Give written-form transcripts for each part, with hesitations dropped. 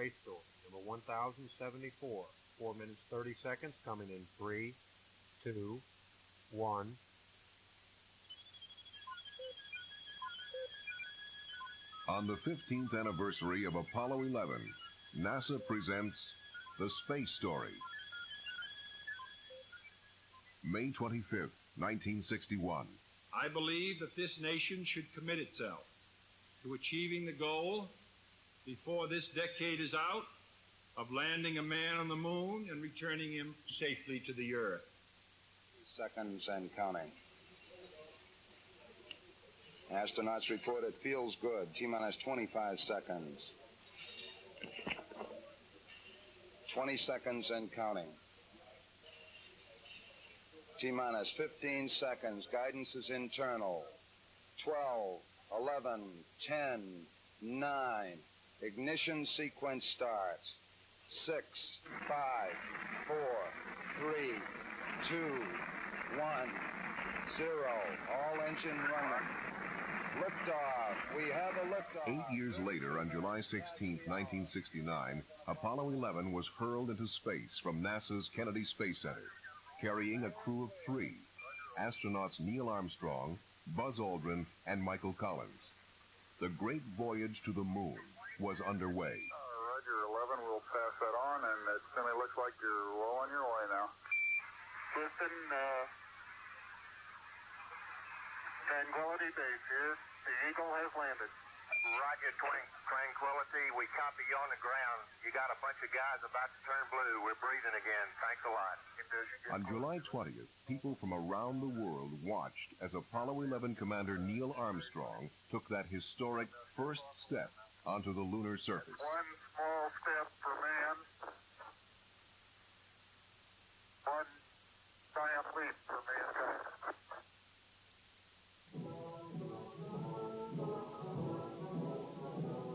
space story. Number 1074, 4 minutes 30 seconds, coming in 3, 2, 1. On the 15th anniversary of Apollo 11, NASA presents The Space Story. May 25th, 1961. I believe that this nation should commit itself to achieving the goal before this decade is out of landing a man on the moon and returning him safely to the Earth. Seconds and counting. Astronauts report it feels good. T-minus 25 seconds. 20 seconds and counting. T-minus 15 seconds. Guidance is internal. 12, 11, 10, 9. Ignition sequence starts. 6, 5, 4, 3, 2, 1, 0. All engine running. Liftoff. We have a liftoff. 8 years later, on July 16, 1969, Apollo 11 was hurled into space from NASA's Kennedy Space Center, carrying a crew of 3, astronauts Neil Armstrong, Buzz Aldrin, and Michael Collins. The great voyage to the moon was underway. Roger, 11, we'll pass that on, and it certainly looks like you're well on your way now. Houston, Tranquility Base here. The Eagle has landed. Roger, Tranquility. We copy you on the ground. You got a bunch of guys about to turn blue. We're breathing again. Thanks a lot. On July 20th, people from around the world watched as Apollo 11 Commander Neil Armstrong took that historic first step onto the lunar surface. One small step for man. One giant leap for mankind.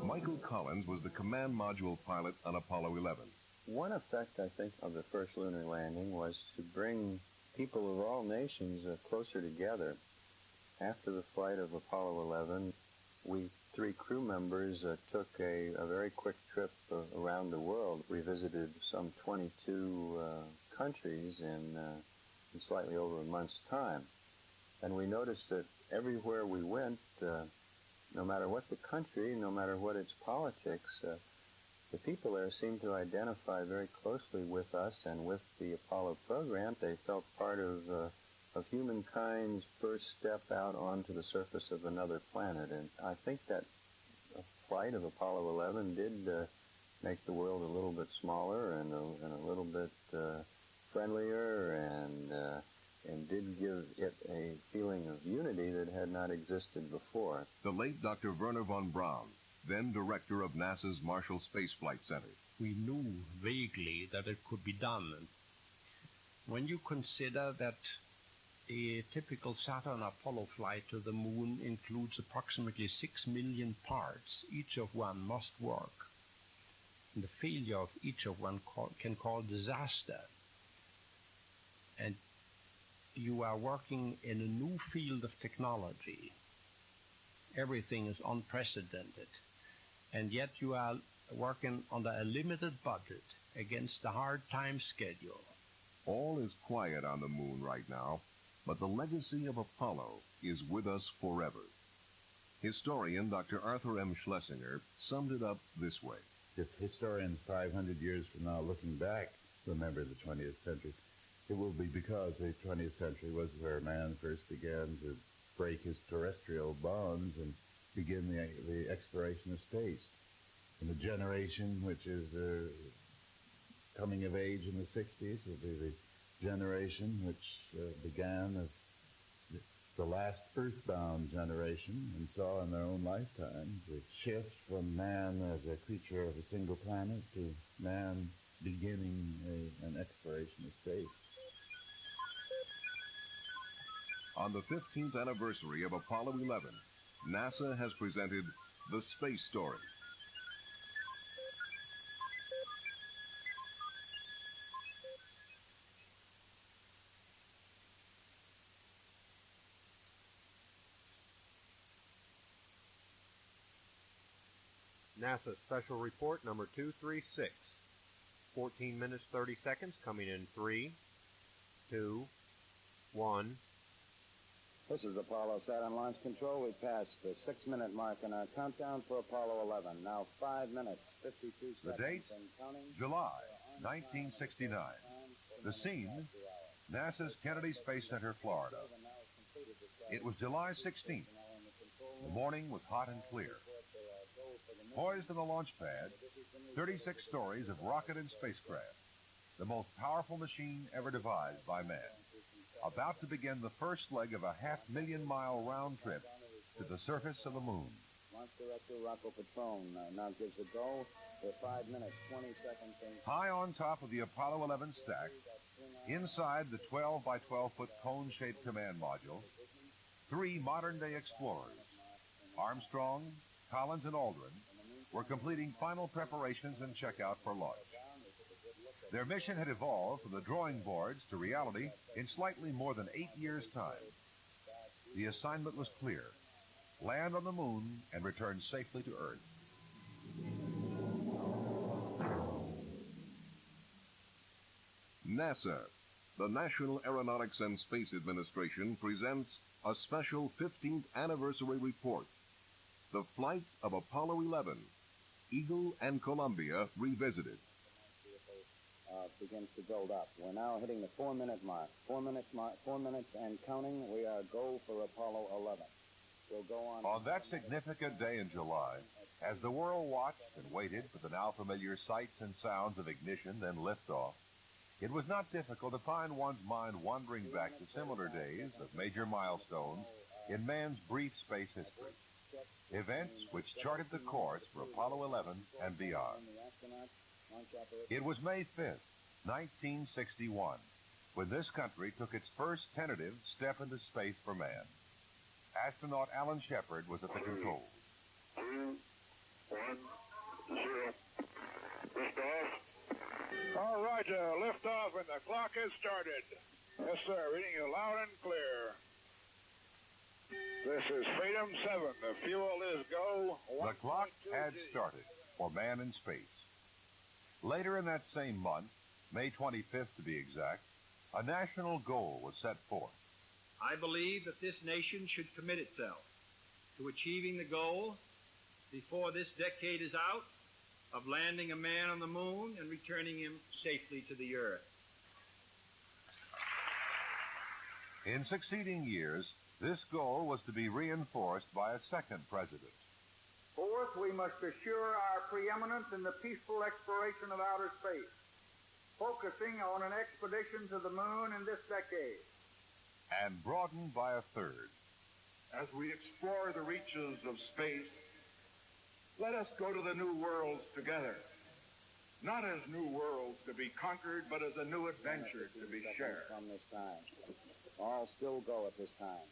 Michael Collins was the command module pilot on Apollo 11. One effect, I think, of the first lunar landing was to bring people of all nations closer together. After the flight of Apollo 11, we 3 crew members took a very quick trip around the world. We visited some 22 countries in slightly over a month's time. And we noticed that everywhere we went, no matter what the country, no matter what its politics, the people there seemed to identify very closely with us and with the Apollo program. They felt part of humankind's first step out onto the surface of another planet. And I think that flight of Apollo 11 did make the world a little bit smaller and a little bit friendlier, and did give it a feeling of unity that had not existed before. The late Dr. Werner von Braun, then director of NASA's Marshall Space Flight Center. We knew vaguely that it could be done. When you consider that a typical Saturn Apollo flight to the moon includes approximately 6 million parts, each of one must work, and the failure of each of one can cause disaster. And you are working in a new field of technology. Everything is unprecedented, and yet you are working under a limited budget against a hard time schedule. All is quiet on the moon right now, but the legacy of Apollo is with us forever. Historian Dr. Arthur M. Schlesinger summed it up this way. If historians 500 years from now looking back remember the 20th century, it will be because the 20th century was where man first began to break his terrestrial bonds and begin the exploration of space. And the generation which is coming of age in the 60s will be the generation which began as the last earthbound generation and saw in their own lifetimes the shift from man as a creature of a single planet to man beginning an exploration of space. On the 15th anniversary of Apollo 11, NASA has presented The Space Story. NASA Special Report number 236. 14 minutes, 30 seconds, coming in 3, 2, 1. This is Apollo Saturn Launch Control. We passed the 6-minute mark in our countdown for Apollo 11. Now 5 minutes, 52 seconds. The date, July 1969. The scene, NASA's Kennedy Space Center, Florida. It was July 16th. The morning was hot and clear. Poised on the launch pad, 36 stories of rocket and spacecraft, the most powerful machine ever devised by man, about to begin the first leg of a 500,000-mile round trip to the surface of the moon. Launch Director Rocco Petrone now gives a go for 5 minutes, 20 seconds. High on top of the Apollo 11 stack, inside the 12 by 12-foot cone-shaped command module, 3 modern-day explorers, Armstrong, Collins, and Aldrin, were completing final preparations and checkout for launch. Their mission had evolved from the drawing boards to reality in slightly more than 8 years' time. The assignment was clear: land on the moon and return safely to Earth. NASA, the National Aeronautics and Space Administration, presents a special 15th anniversary report. The flights of Apollo 11, Eagle and Columbia revisited. Begins to build up. We're now hitting the 4-minute mark. 4 minutes and counting. We are go for Apollo 11. We'll go on. On that significant day in July, as the world watched and waited for the now familiar sights and sounds of ignition then liftoff, it was not difficult to find one's mind wandering back to similar days of major milestones in man's brief space history. Events which charted the course for Apollo 11 and beyond. It was May 5th, 1961, when this country took its first tentative step into space for man. Astronaut Alan Shepard was at the controls. 2, 1, 0. Liftoff. All right, liftoff, and the clock has started. Yes, sir. Reading you loud and clear. This is Freedom 7. The fuel is go. The clock had started for man in space. Later in that same month, May 25th to be exact, a national goal was set forth. I believe that this nation should commit itself to achieving the goal before this decade is out of landing a man on the moon and returning him safely to the Earth. In succeeding years, this goal was to be reinforced by a second president. Fourth, we must assure our preeminence in the peaceful exploration of outer space, focusing on an expedition to the moon in this decade. And broadened by a third. As we explore the reaches of space, let us go to the new worlds together. Not as new worlds to be conquered, but as a new adventure to be shared. From this time. All still go at this time.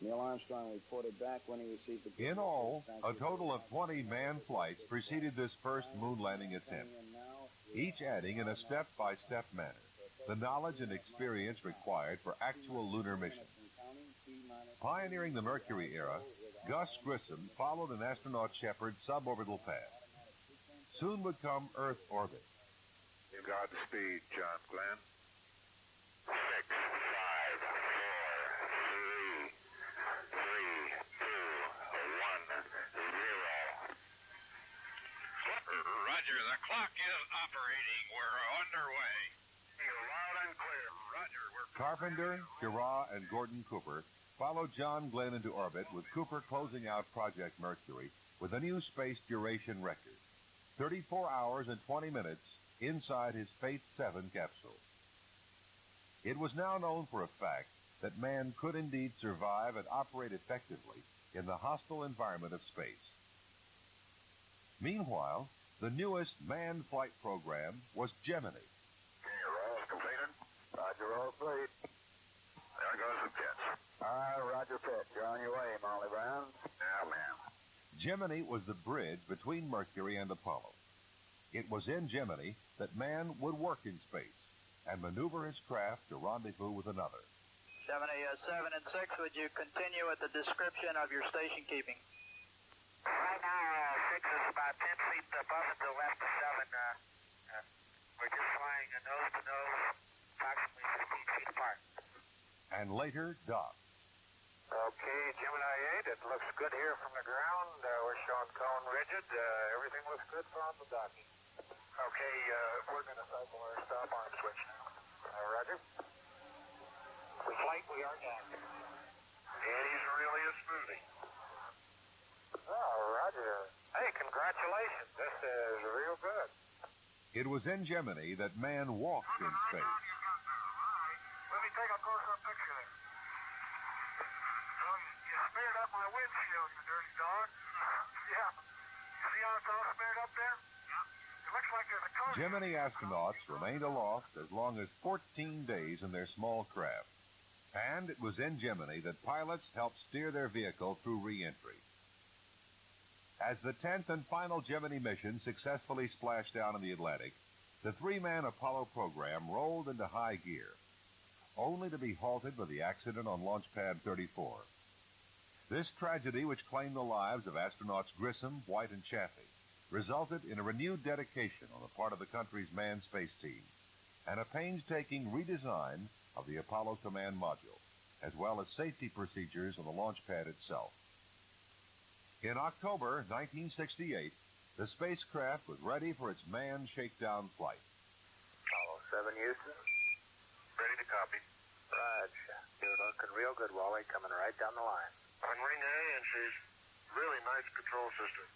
Neil Armstrong reported back when he received the... In all, a total of 20 manned flights preceded this first moon landing attempt, each adding in a step-by-step manner the knowledge and experience required for actual lunar missions. Pioneering the Mercury Era, Gus Grissom followed an astronaut Shepard's suborbital path. Soon would come Earth orbit. Godspeed, John Glenn. 6, 5, 4, 3, 2, 1, 0. Roger, the clock is operating. We're underway. Loud and clear. Roger, we're... Carpenter, Girard, and Gordon Cooper followed John Glenn into orbit, with Cooper closing out Project Mercury with a new space duration record, 34 hours and 20 minutes inside his Faith 7 capsule. It was now known for a fact that man could indeed survive and operate effectively in the hostile environment of space. Meanwhile, the newest manned flight program was Gemini. All completed. Roger, all complete. There goes the pitch. All right, Roger, pitch. You're on your way, Molly Brown. Yeah, ma'am. Gemini was the bridge between Mercury and Apollo. It was in Gemini that man would work in space and maneuver his craft to rendezvous with another. Gemini 7 and 6, would you continue with the description of your station keeping? Right now, 6 is about 10 feet above it to the left of 7. We're just flying nose to nose, approximately 15 feet apart. And later, Doc. Okay, Gemini 8, it looks good here from the ground. We're showing cone rigid. Everything looks good from the docking. Okay, we're going to cycle our stop arm switch now. Roger. Flight, we are down. And he's really a smoothie. Oh, Roger. Hey, congratulations. This is real good. It was in Gemini that man walked in space. Let me take a close-up picture there. You smeared up my windshield, you dirty dog. Yeah. You see how it's all smeared up there? Yeah. It looks like there's a coat. Gemini astronauts remained aloft as long as 14 days in their small craft. And it was in Gemini that pilots helped steer their vehicle through re-entry. As the 10th and final Gemini mission successfully splashed down in the Atlantic, the three-man Apollo program rolled into high gear, only to be halted by the accident on Launch Pad 34. This tragedy, which claimed the lives of astronauts Grissom, White, and Chaffee, resulted in a renewed dedication on the part of the country's manned space team and a painstaking redesign of the Apollo command module, as well as safety procedures on the launch pad itself. In October 1968, the spacecraft was ready for its manned shakedown flight. Apollo 7, Houston. Ready to copy. Raj, you're looking real good, Wally, coming right down the line. On ring A, and she's really nice control system.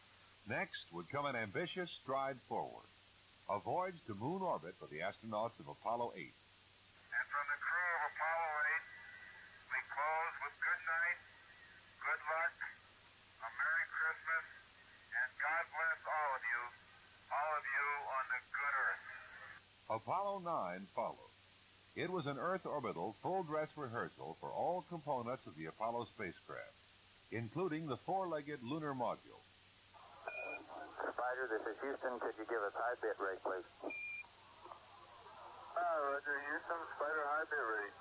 Next would come an ambitious stride forward, a voyage to moon orbit for the astronauts of Apollo 8. And from the crew of Apollo 8, we close with good night, good luck, a Merry Christmas, and God bless all of you on the good Earth. Apollo 9 followed. It was an Earth orbital full-dress rehearsal for all components of the Apollo spacecraft, including the four-legged lunar module. Spider, this is Houston. Could you give us high bit rate, please? Roger, Houston. Spider, high bit rate.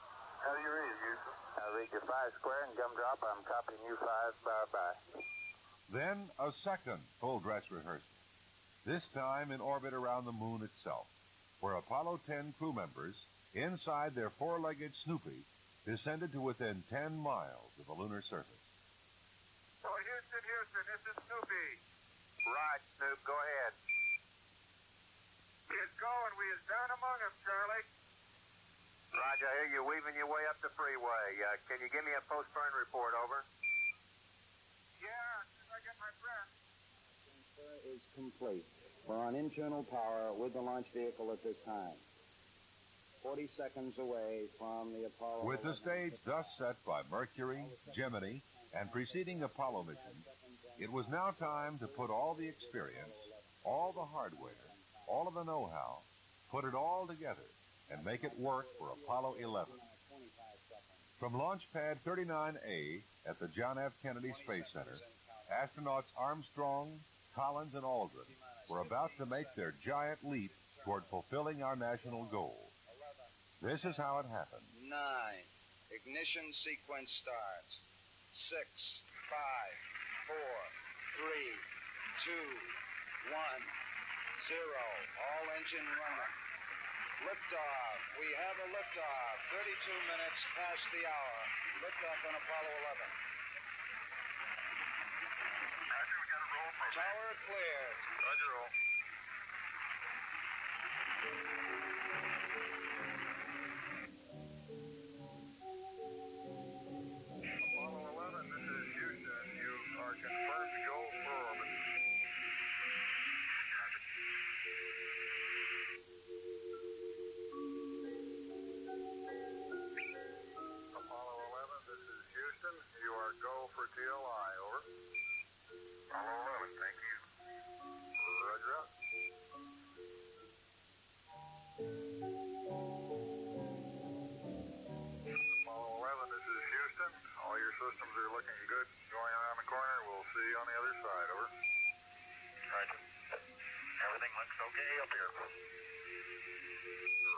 How do you read it, Houston? I read you 5 square and gumdrop. I'm copying you 5. Bye-bye. Then a second full-dress rehearsal, this time in orbit around the moon itself, where Apollo 10 crew members, inside their four-legged Snoopy, descended to within 10 miles of the lunar surface. Oh, Houston, this is Snoopy. Right, Snoop, go ahead. It's going. We is down among them, Charlie. Roger, I hear you weaving your way up the freeway. Can you give me a post-burn report, over? Yeah, as soon as I get my breath. Transfer is complete. We're on internal power with the launch vehicle at this time. 40 seconds away from the Apollo. With the stage thus set by Mercury, Gemini, and preceding Apollo missions, it was now time to put all the experience, all the hardware, all of the know-how, put it all together and make it work for Apollo 11. From Launch Pad 39A at the John F. Kennedy Space Center, astronauts Armstrong, Collins, and Aldrin were about to make their giant leap toward fulfilling our national goal. This is how it happened. 9. Ignition sequence starts. 6, 5, 4, 3, 2, 1, 0. All engine running. Liftoff. We have a liftoff. 32 minutes past the hour. Liftoff on Apollo 11. Roger, we got a roll program. Tower cleared. Roger, roll. Apollo 11, this is Houston. You are confirmed to go for orbit. Apollo 11, this is Houston. You are go for TLI, over. Apollo 11, thank you. Roger out. Apollo 11, this is Houston. All your systems are looking good going around the corner. We'll see you on the other side, over. Roger. Everything looks okay up here.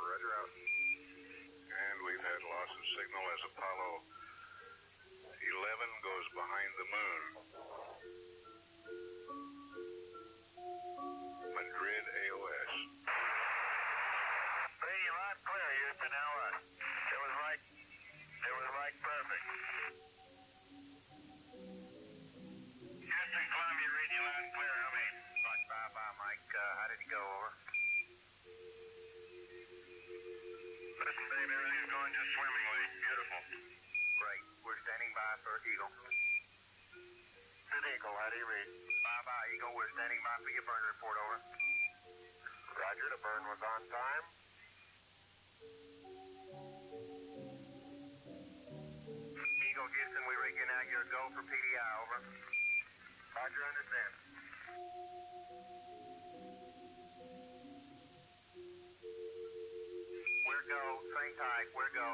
Roger out. And we've had loss of signal as Apollo 11 goes behind the moon. Madrid, AOS. Hey, loud clear, Houston. Now what? It was like perfect. Houston, Columbia, reading you loud and clear. How many? Bye, Mike. How did he go? Over. Listen, baby, everything's going just swimmingly. Beautiful. Great. We're standing by for Eagle. Good Eagle, how do you read? Bye, Eagle. We're standing by for your burn report, over. Roger, the burn was on time. Eagle, Houston, we rig you now. You're a go for PDI, over. Roger, understand. We're go. Same tight. We're go.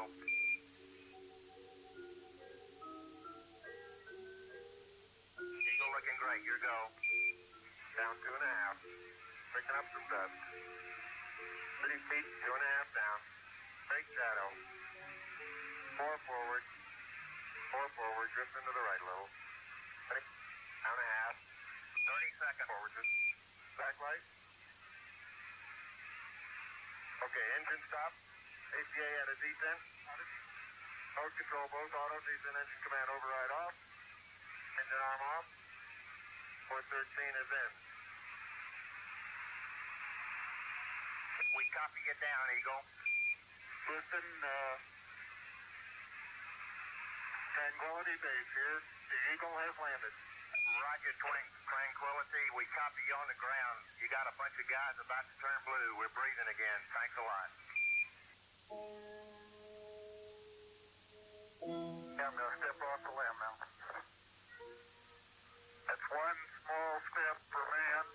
Eagle looking great. You're go. Down 2.5. Picking up some dust. 30 feet, 2.5 down. Straight shadow. 4 forward. 4 forward. Drift into the right a little. 20. Down 1/2. 30 seconds forward. Just backlight. Okay, engine stop. ACA at a descent. Mode control, both auto, descent, engine command override off. Engine arm off. 413 is in. We copy you down, Eagle. Listen, Tranquility Base here. The Eagle has landed. Roger, Tranquility. We copy you on the ground. You got a bunch of guys about to turn blue. We're breathing again. Thanks a lot. Yeah, I'm going to step off the limb now. That's one small step for man.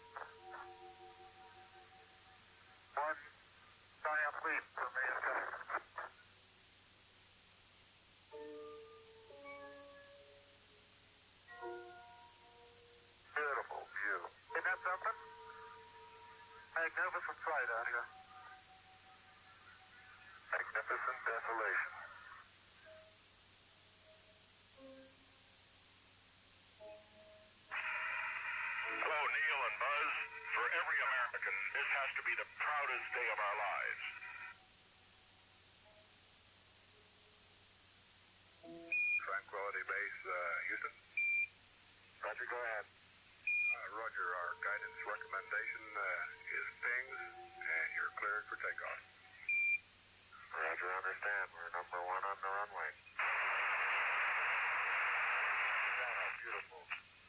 One giant leap for mankind. Beautiful view. Isn't that something? Magnificent sight out here. Magnificent desolation. Hello, Neil and Buzz. For every American, this has to be the proudest day of our lives. Tranquility Base, Houston. Roger, go ahead. Roger, our guidance recommendation is pings, and you're cleared for takeoff. Roger, understand. We're number 1 on the runway. Yeah, beautiful.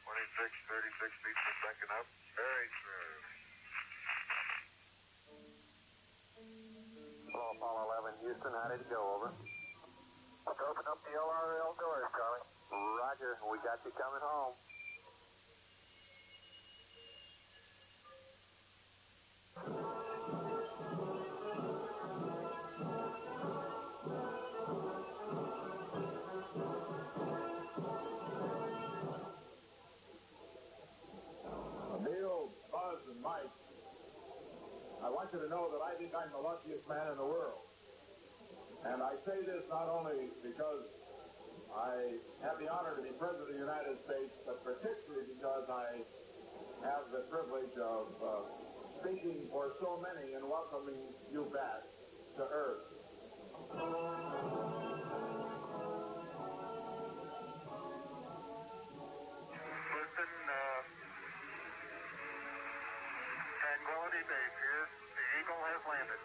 26, 36 feet per second up. Very smooth. Hello, Apollo 11, Houston. How did it go? Over. Let's open up the LRL doors, Charlie. Roger, we got you coming home. Neil, Buzz, and Mike, I want you to know that I think I'm the luckiest man in the world. And I say this not only because I have the honor to be President of the United States, but particularly because I have the privilege of speaking for so many and welcoming you back to Earth. Listen, Tranquility Base here. The Eagle has landed.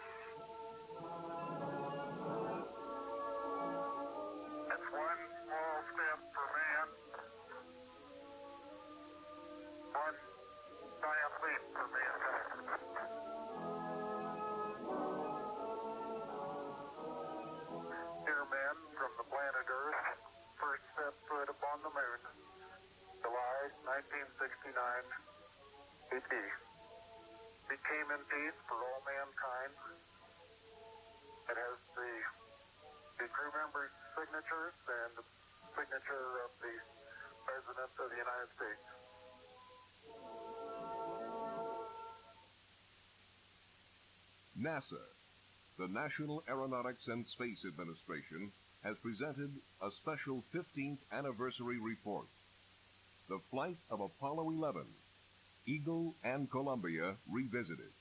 That's one small step for man. One giant leap for mankind. Dear men from the planet Earth, first set foot upon the moon, July 1969, AD. We came in peace for all mankind. It has the crew members' signatures and the signature of the President of the United States. NASA, the National Aeronautics and Space Administration, has presented a special 15th anniversary report. The flight of Apollo 11, Eagle and Columbia Revisited.